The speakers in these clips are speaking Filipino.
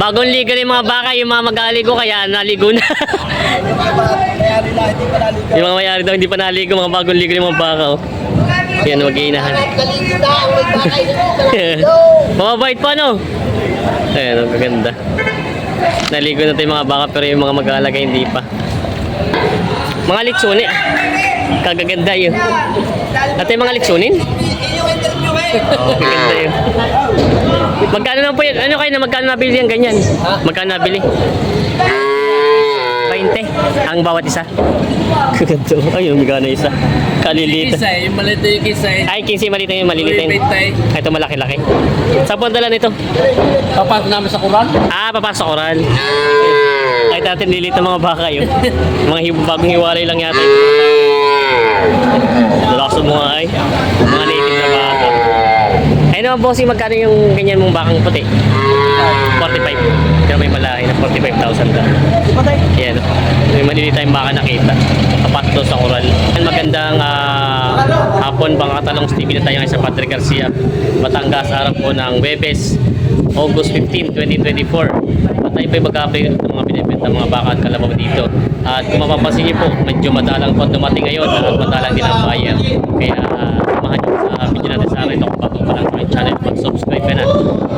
Bagong ligo ng mga baka, yung mga mag-aaligo kaya naligo na. Yung mga mayari daw hindi pa naligo, mga bagong ligo ng mga baka. Oh. Yan, mag-iinahan. Mababait pa, no? Ayan, magaganda. Naligo na tayo mga baka, pero yung mga mag-aalaga hindi pa. Mga litsuni. Kagaganda yun. At yung mga litsunin? Oh, maganda yun. Magkano na po yun? Ano kayo na magkano nabili yung ganyan? Magkano nabili? 20 ang bawat isa. Kaganda. Ayun, magkano isa. Kalilita. Yung malito yung kisa eh. Ay, 15 malita yung malilitin. Ito malaki-laki. Saan po ang dala nito? Papasok namin sa Quran. Ah, papasok oral. Ay, natin lilit ng mga baka yun. Mga bagong hiwalay lang yata yun. Lalakas mo nga ay. Mga native na baka. Ay naman bossing, magkano yung ganyan mong bakang puti? 45. Pero may malahi na 45,000 ka. Ayan. May maliliit tayong baka nakita. Kapat to sa oral. Magandang hapon, mga katalong Stevie na tayo ngayon sa Padre Garcia, Batangas, araw po ng Webes, August 15, 2024. At tayo po'y mag-update ng mga binibenta mga baka at kalabaw dito. At kung mapapansin niyo po, medyo madalang po dumating ngayon at madalang din ang buyer. Kaya samahan niyo sa video natin sa araw ito kung bago pa lang sa channel. Mag-subscribe ka na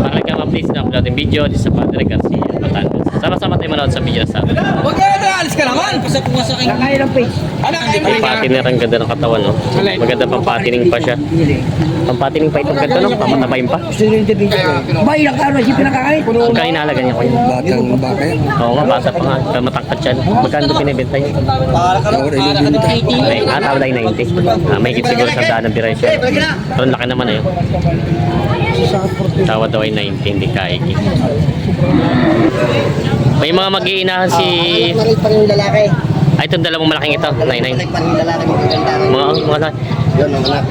para lang ma-please na upload yung video dito sa Padre Garcia, Batangas. Sama-sama tayo manood sa video na sa atin. Huwag ka na, alis ka naman. Pasok mo sa akin. Nakailang page. Pampatiner ang ganda ng katawan, no? Maganda pampatining pa siya. Pampatining pa itong ganda, no? Pamatabayin pa. Ba, ilang araw siya pinakakain? Magkano inahalaga niya ko yun? Batang baka yan. Oo nga, bata pa nga. Pero matangkat siya. Magkano ito pinibenta yun? Tawad ay 90. May higit siguro sa daan ng biray siya. Pero laki naman na yun. Tawad daw ay 90, hindi kaigi. May mga mag-iinahan si... Marit pa rin yung lalaki. Ay, itong dalawang malaking ito. 99. Marit pa rin yung lalaki. Mga laki. Yun, ang anak.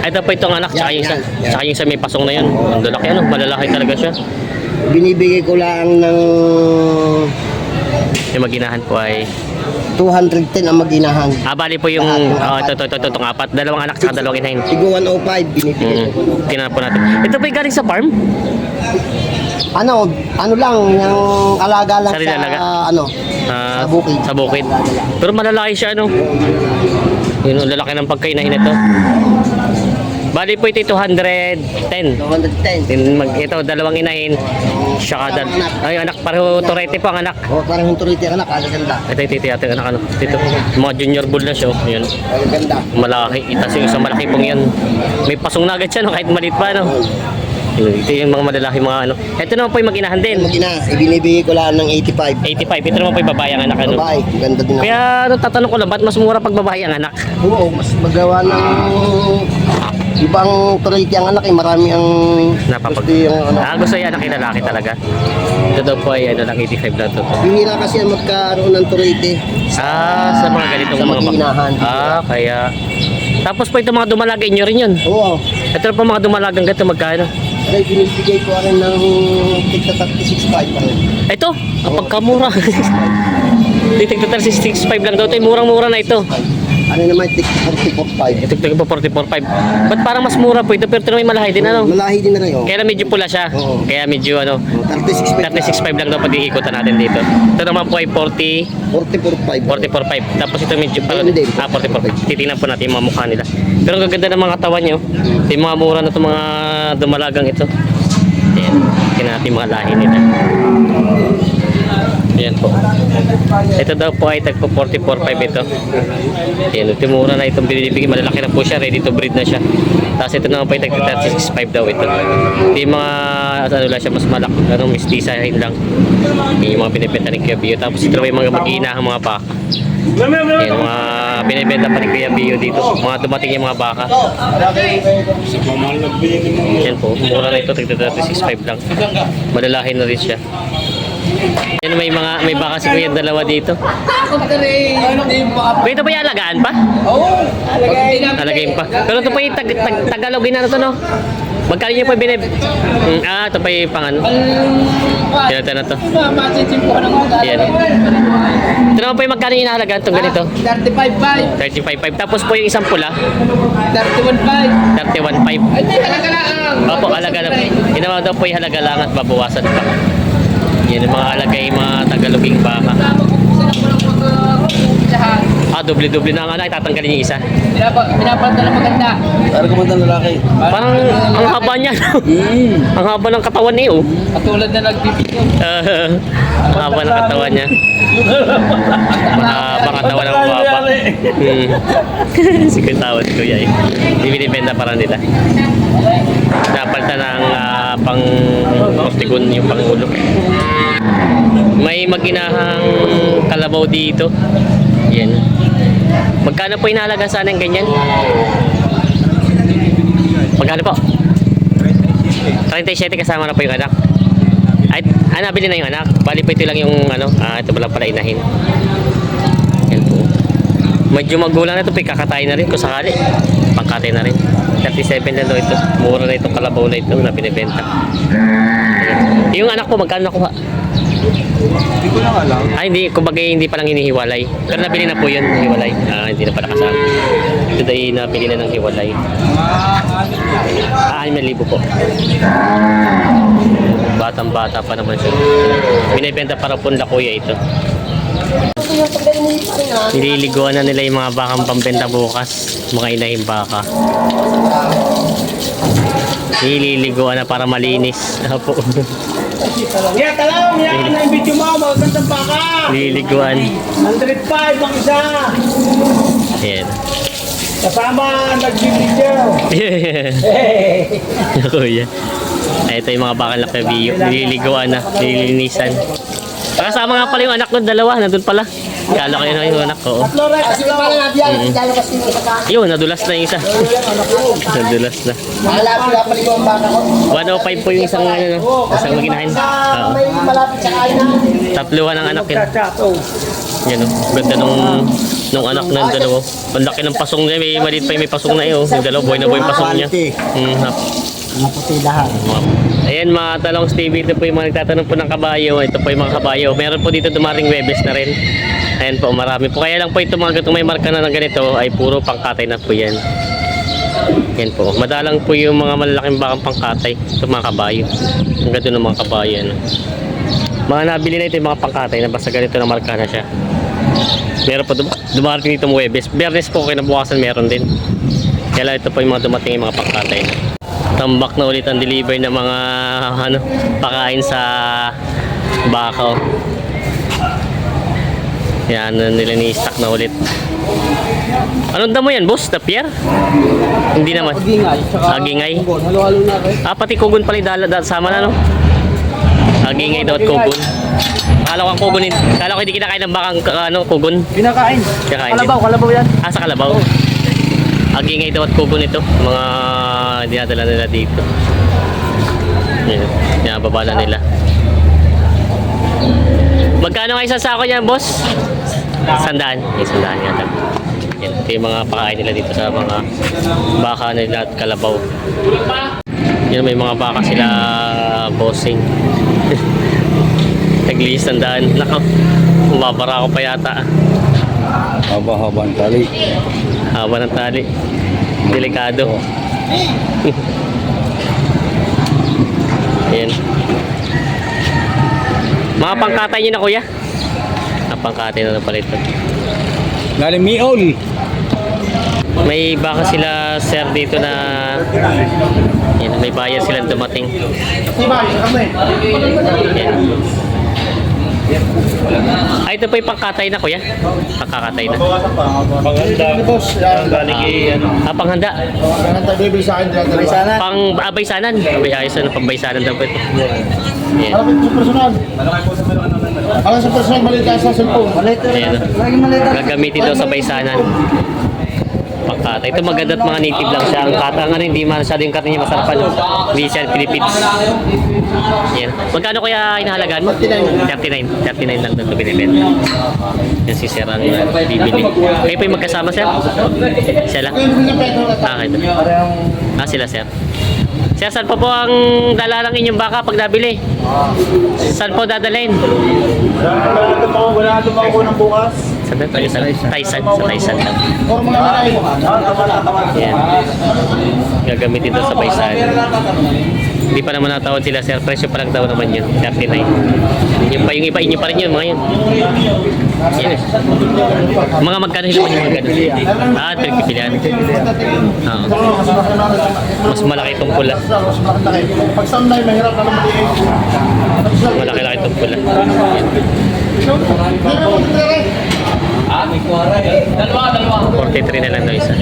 Ay, ito pa itong anak. Tsaka yung isa. Tsaka yung isa may pasong na yun. Ang lalaki, ano? Malalaki talaga siya. Binibigay ko lang ng Yung mag-inahan po ay... 210 ang mag-inahan. Bali po yung... itong apat. Dalawang anak tsaka dalawang inahin. Tigo 105, binibigay ko. Tingnan po natin. Ito po yung galing sa farm? Ano lang, yung alaga lang Sarili sa, alaga? sa bukid. Sa bukid. Pero malalaki siya, ano? Yun, ang lalaki ng pagkainahin ito. Bali po ito 210. 210. Ito, dalawang inahin. Ay, anak, pareho Torete po ang anak. O, parang yung turiti ang anak, ang ganda. Ito ating anak, ano? Ito, mga junior bull na siya, oh. Yun. Ang ganda. Malaki. Itas yung isang malaki pong yan. May pasong na agad siya, no? Kahit maliit pa, no? Ito yung mga malalaki mga ano. Ito naman po yung mag-inahan din. Ibinibigay ko lang ng 85. 85. Ito naman po yung babae ang anak, ano? Babae, ganda din ako. Kaya tatanong ko lang, ba't mas mura pag babae ang anak? Oo, mas magawa ng ibang turiti ang anak, marami ang gusto yung ano. Gusto yung anak yung lalaki talaga. Ito daw po ay ano lang 85 na ito. Bihira kasi ang magkaroon ng turiti. Sa mga ganitong sa mga mag-inahan. kaya. Tapos po ito mga dumalaga inyo rin yun. Oo. Ito po mga dumalagang ganito magkano? Ay, binibigay ko rin ng tigta 36.5 pa rin. Ito, pagkamura. Tigta 36.5 lang daw ito. Murang-mura na ito. Ano naman, tigta 44.5. Ito po 44.5. Ba't parang mas mura po ito? Pero ito naman malahi din ano? Malahi din na rin, oh. Kaya medyo pula siya. Oo. Kaya medyo ano, 36.5 36.5 lang daw pag iikutan natin dito. Ito naman po ay 44.5. 44.5. Tapos ito medyo pa, Hindi. 44.5. Titingnan po natin yung mga mukha nila. Pero ang gaganda ng mga katawan nyo. Yung mga mura na itong mga dumalagang ito. Ayan. Tingnan natin yung mga lahi nila. Ayan po. Ito daw po ay tagpo 44.5 ito. Ayan. Timura na itong binibigay. Malalaki na po siya. Ready to breed na siya. Tapos ito naman po ay tagpo 36.5 daw ito. Hindi mga ano lang siya mas malaki. Mistisahin lang. Yung mga binibenta ni Kuya Bio. Tapos ito yung mga mag-iinahang mga baka. Ayan, mga binibenta pa ni Kuya Bio dito. Mga dumating yung mga baka. Ayan po. Mura na ito. Tagpo 36.5 lang. Malalahin na rin siya. Yan may baka si Kuya dalawa dito. Kuya, ito pa yung alagaan pa? Oo. Alagayin pa. Pero ito pa yung Tagalogin na ito, no? Magkano niyo pa ito pa yung pang ano? Ito na to. Yan. Ito naman po yung magkano yung inahalagaan itong ganito? 35.5. 35.5. Tapos po yung isang pula? 31.5. 31.5. Ay, talaga lang. Opo, halaga lang. Inawa daw po yung halaga lang at babawasan pa. Yan ang mga alagay, mga Tagaloging baka. Doble-doble na ang anak, itatanggalin yung isa. Pinapalta na maganda. Para kumandang lalaki. Parang ang haba niya, no? Ang haba ng katawan niya, oh. Katulad na nagbibigyo. Ang haba ng katawan niya. Mahaba katawan ng baba. Sige, tawad ko yan. Binibenta para nila. Napalta ng pang postigon yung pangulo. May maginahang kalabaw dito. Yan. Magkano po inahalaga sana ng ganyan? Magkano po? 37 kasama na po yung anak. Ay, nabili na yung anak. Bali po ito lang yung ito pala inahin. Yan po. Medyo magulang na ito, kakatay na rin kung sakali. Pangkatay na rin. 37 na daw ito. Mura na itong kalabaw na ito na binibenta. Yung anak po, magkano nakuha? Hindi ko lang alam. Hindi, kumbaga hindi pa lang hinihiwalay. Pero nabili na po yun, hiwalay. Hindi na pala kasama. Ito dahil nabili na ng hiwalay. 6,000 po. Batang-bata pa naman siya. Binibenta para punda kuya ito. Nililiguan na nila yung mga bakang pambenta bukas. Mga inahing baka. Nililiguan na para malinis. Apo. Yeah, talaw. Yan na yung video mo. Magandang baka. Nililiguan. 105 ang isa. Ayan. Kasama nag-video. Kuya. Ito yung mga bakal na kabiyo. Nililiguan na. Nililinisan. Kasama nga pala yung anak ng dalawa. Nandun pala. Kala ko yun yung anak ko. Kasi parang nabiyan, lalabas din isa ka. Yun, nadulas na yung isa. Nadulas na. Malapit ko ang baka ko. 105 po yung isang isang maginahin. Oo. May malapit sa kainan. Tatluhan ang anak yun. Yan o. Ganda nung anak ng dalawa. Ang laki ng pasong niya. May maliit pa yung may pasong na iyo. Yung dalawa, buhay na buhay yung pasong niya. Naputi lahat. Ayan mga talong Stevie, ito po yung mga nagtatanong po ng kabayo. Ito po yung mga kabayo. Meron po dito dumaring Webes na rin. Ayan po, marami po. Kaya lang po ito mga gatong may marka na ng ganito ay puro pangkatay na po yan. Yan po. Madalang po yung mga malalaking bakang pangkatay. Ito mga kabayo. Ang ganda ng mga kabayo. Mga nabili na ito yung mga pangkatay na basta ganito na marka na siya. Meron po dumarating dito mga Webes. Bernes po kinabukasan meron din. Kaya lang ito po yung mga dumating yung mga pangkatay na. Tambak na ulit ang deliver ng mga pakain sa bakaw. Yan, nila ni-stock na ulit. Anong damo yan, boss? Tapier? Hindi naman. Agingay. Halo-halo na rin. Pati kugon pala yung sama na, no? Agingay daw at kugon. Kala ko kugon. Kala ko hindi kinakain ng bakang kugon. Pinakain. Kakain din. Kalabaw yan. Sa kalabaw. Agingay daw at kugon ito. Mga dinadala nila dito. Yan. Pinababala nila. Magkano nga isang sako niyan, boss? 100. May 100 yata. Yan. Ito yung mga pakain nila dito sa mga baka nila at kalabaw. Yan, may mga baka sila bossing. Nagliis ng daan. Nako, mababara ko pa yata. Haba-haba ang tali. Haba ng tali. Delikado. Ayan. Mga pangkatay nyo na, kuya? Pangkatay na pala ito. Galing Miol. May baka sila, sir, dito na yan, may bayar silang dumating. Yan. Ay, ito po yung pangkatay na, kuya? Pangkakatay na. Panghanda. Galing Panghanda. Panghanda, baby sa akin. Baysanan. Baysanan. Baysanan, pangbaysanan daw po ito. Yan. Malapit sa personal. Alam sa personal, maliit ka sa cellphone. Maliit. Ayan. Gagamitin daw sa baysanan. Pangkata. Ito maganda at mga native lang siya. Ang kata nga hindi masyado yung kata niya masarapan. Hindi siya Philippines. Yan. Magkano kaya inahalagaan mo? 39. 39 lang ito binibenta. Yan si Sir ang bibili. Kayo po yung magkasama, Sir? Siya lang? Ito. Sila, Sir. Sir, saan po ang dala ng inyong baka pag nabili? Saan po dadalhin? Wala ito ako ng bukas. Sa Taisan. Sa Taisan lang. Or mga maray. Yan. Gagamitin ito sa Baisan. Hindi pa naman natawad sila sir. Presyo pa lang daw naman yun. 39. Yung iba inyo pa rin yun mga yun. Yan eh. Mga magkano naman yung mga ganun? Ah, pinagpipilian. Oo. Mas malaki itong pula. Pag sunday, mahirap na naman Malaki-laki itong pula. Ah, may kuwara eh. Dalawa. 43 na lang daw isa.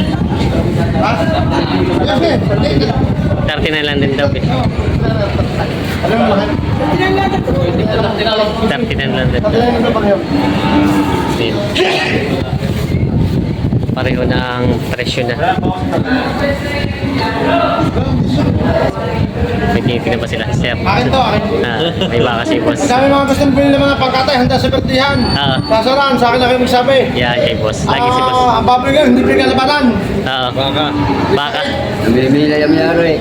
30 na lang din daw eh. 30 na lang din. Ayun. Pareho ng presyo na. May tinitingnan pa sila. Sir. Akin to, akin. May baka si boss. Ang dami mga gustong bilhin ng mga pangkatay, handa sa bertihan. Kasaran, sa akin na kayo magsabi. Yeah, kay boss. Lagi si boss. Ang pabrigan, hindi pinagalabanan. Oo. Baka. Namimili yung mayaro eh.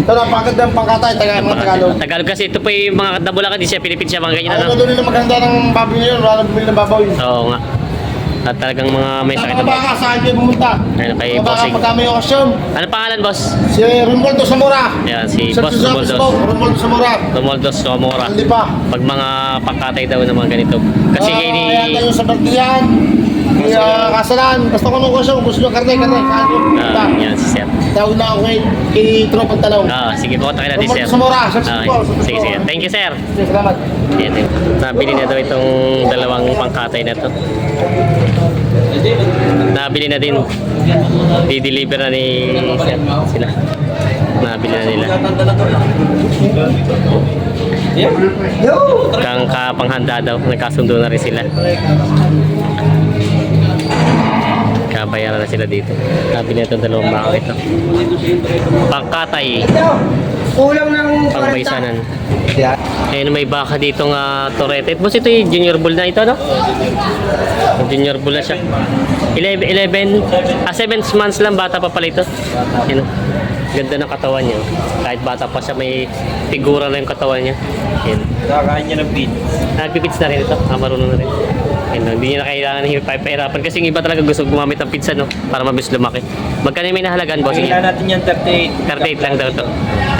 Ito na, pangkat ng pangkatay, mga Tagalog. Tagalog kasi ito po yung mga Bulacan, di siya Pilipin siya, mga ganyan Ano ano. doon nila maganda ng baboy ngayon, wala nang bumili ng baboy. Oo nga. At talagang mga may sakit Mga na baka, saan kayo pumunta? Ayun, kay Mga baka, Bossing. pagka may okasyon. Ano pangalan, boss? Si Romualdo Zamora. Yan, si Sa Boss Romualdo Romualdos. Romualdo Zamora. Romualdos Somora. Hindi pa. Pag mga pangkatay daw ng mga ganito. Kasi kay ni... Kaya tayo sa bertihan. Kaya kasalan, basta kung anong okasyon, gusto nyo karne. Saan kayo pumunta? Yan, si Sir. Tawag na ako kay Tropang Talaw. Sige po, tayo natin, Sir. Romualdo Zamora. Sige, sige. Thank you, Sir. Salamat. Yan, yan. Nabili na daw itong dalawang pangkatay na to. Nabili na din. Di-deliver na ni Sir. Sila. Nabili na nila. Kang kapanghanda daw. Nagkasundo na rin sila. Kabayaran na sila dito. Nabili na itong dalawang baka ito. Pangkatay. Kulang ng Pangbaysanan. Ayun, may baka dito nga Torete. Boss, ito yung junior bull na ito, no? Junior bull na siya. 7 months lang, bata pa pala ito. Ayun, ganda ng katawan niya. Kahit bata pa siya, may figura na yung katawan niya. Ayun. Nakakain niya ng feed. Nagpipits na rin ito. Marunong na rin. Ayun, hindi niya na kailangan pahirapan kasi yung iba talaga gusto gumamit ng pizza, no? Para mabilis lumaki. Magkano yung may nahalagaan, boss? Kailangan natin yan 38. 38 lang daw to.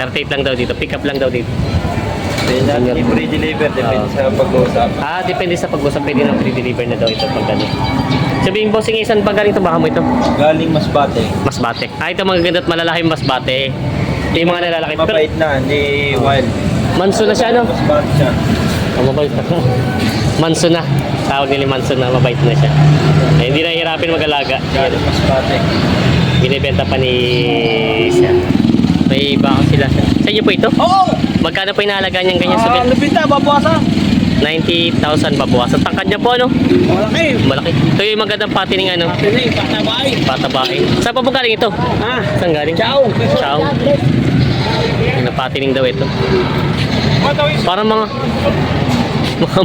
38 lang daw dito. Pick up lang daw dito. Pwede natin i-free deliver. Depende sa pag-uusap. Depende sa pag-usap. Pwede na pre-deliver na daw ito pag gano'n. Sabihin, bossing, isan pa galing ito baka mo ito? Galing Masbate. Masbate. Ito mga ganda at malalaki yung Masbate. Ito yung mga nalalaki. Pero Mapait na, hindi wild. manso na siya, no? Masbate siya. Mabait na. Manso na. Tawag nila manso na. Mabait na siya. Hindi na hirapin mag-alaga. Galing Masbate. Binibenta pa ni siya. May baka sila. Sa inyo po ito? Oo! Magkano po inahalagaan niyang ganyan sa Lupit na, babawasan. 90,000 babawasan. Tangkad niya po, ano? Malaki. Malaki. Ito yung magandang patining, ano? Pinay, patabay. Patabain. Saan pa po galing ito? Saan galing? Ciao. Ciao. Yung napatining daw ito. Parang mga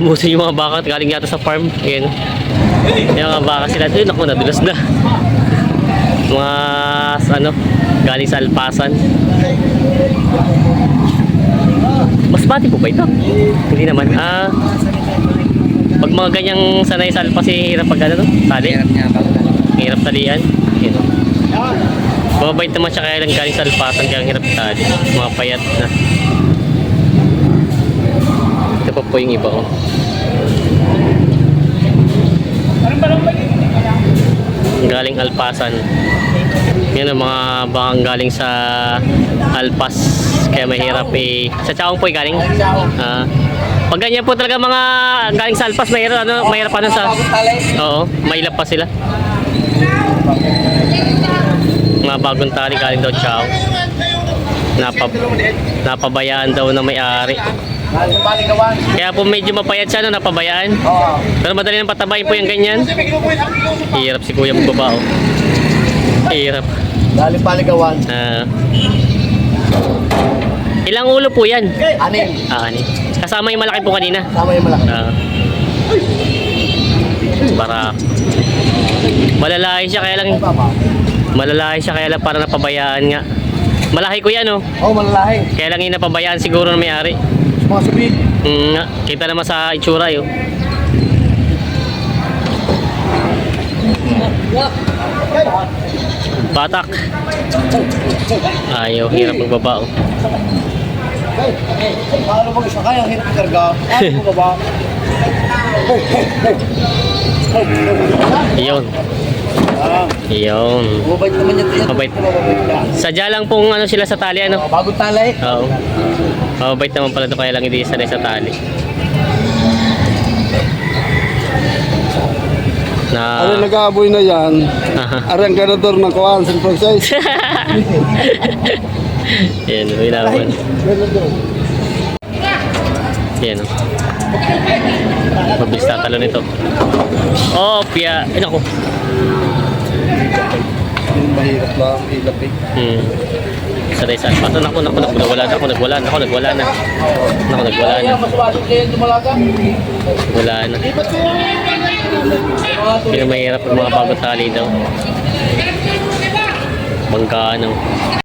buso yung mga baka galing yata sa farm. Yan. Yung mga baka sila. Ayun ako, nadulas na. Mga ano, galing sa alpasan. Masbate po ba ito? Hindi naman. Pag mga ganyang sanay sa alpas, hirap pag ano, sali. Hirap salian. Yun. Mabait naman siya kaya lang galing sa alpasan, kaya hirap sali. Mga payat na. Ito pa po yung iba, oh. Galing alpasan. Yan ang mga bakang galing sa alpas. Kaya mahirap eh. Sa Chaong po galing. Pag ganyan po talaga mga galing sa alpas, mahirap pa sa... Oo, mailap pa sila. Mga bagong tali galing daw Chaong. Napabayaan daw na may-ari. Kaya po medyo mapayat siya, no? Napabayaan. Pero madali nang patabayin po yung ganyan. Hirap si kuya magbaba, oh. Hirap. Galing Paligawan. Ilang ulo po yan? Anim. Ani. Kasama yung malaki po kanina. Tama yung malaki. Para malalahi siya kaya lang para napabayaan nga. Malaki ko yan, oh. Oo, malalahi. Kaya lang yung napabayaan siguro na may-ari. Mga subig. Nga, kita naman sa itsura yun. Batak. Ayaw, hirap magbaba. Oh. Paano mag isa kaya? Hirap karga. Paano mo ba? Iyon. Iyon. Mabait naman yan. Mabait. Sadya lang pong ano sila sa tali, ano? Bagong talay. Oo. Mabait naman pala ito, kaya lang hindi sanay sa tali. Na... Ano nag-aaboy na yan? Arang ganador ng kuhaan, simple size. Yan, may laban. Yan. Mabilis tatalo nito. Oh, piya. Ay, naku. Mahirap lang, ilapit. Saray sa pato. Naku, nagwala na. Nagwala na. Wala na. Pero mahirap ang mga bagong tali daw. Bangkaan,